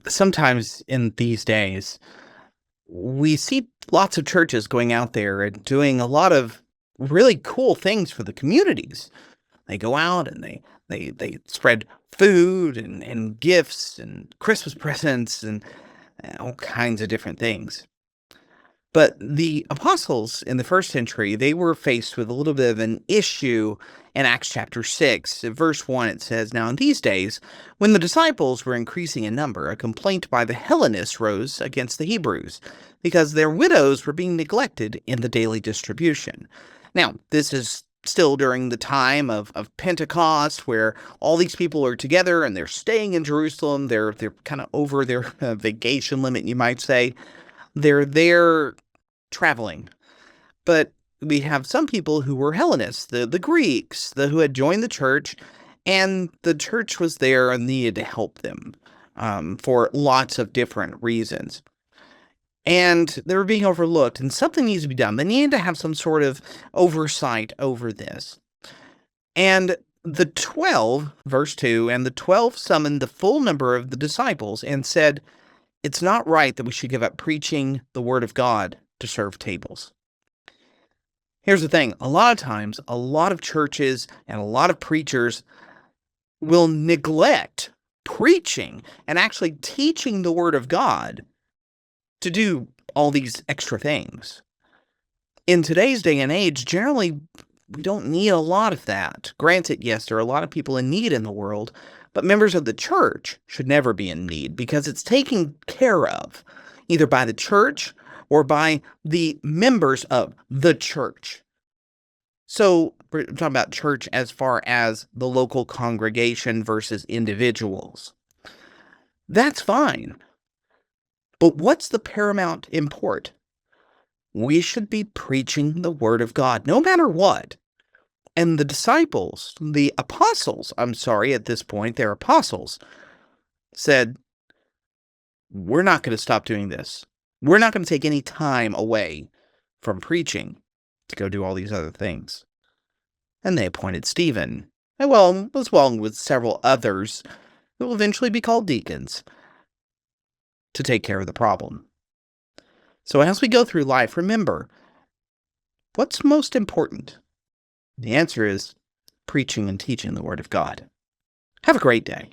Sometimes in these days, we see lots of churches going out there and doing a lot of really cool things for the communities. They go out and they spread food and gifts and Christmas presents and all kinds of different things. But the apostles in the first century, they were faced with a little bit of an issue in Acts chapter 6. In verse 1, it says, "Now in these days, when the disciples were increasing in number, a complaint by the Hellenists rose against the Hebrews, because their widows were being neglected in the daily distribution." Now, this is still during the time of Pentecost, where all these people are together and they're staying in Jerusalem. They're kind of over their vacation limit, you might say. They're there traveling. But we have some people who were Hellenists, the Greeks, who had joined the church, and the church was there and needed to help them for lots of different reasons. And they were being overlooked, and something needs to be done. They needed to have some sort of oversight over this. And the 12, verse 2, and the 12 summoned the full number of the disciples and said, "It's not right that we should give up preaching the word of God to serve tables." Here's the thing. A lot of times, a lot of churches and a lot of preachers will neglect preaching and actually teaching the word of God to do all these extra things. In today's day and age, generally, we don't need a lot of that. Granted, yes, there are a lot of people in need in the world, but members of the church should never be in need because it's taken care of either by the church or by the members of the church. So we're talking about church as far as the local congregation versus individuals. That's fine. But what's the paramount import? We should be preaching the word of God, no matter what. And the apostles, at this point, they're apostles, said, we're not going to stop doing this. We're not going to take any time away from preaching to go do all these other things. And they appointed Stephen, as well with several others who will eventually be called deacons, to take care of the problem. So as we go through life, remember, what's most important? The answer is preaching and teaching the Word of God. Have a great day.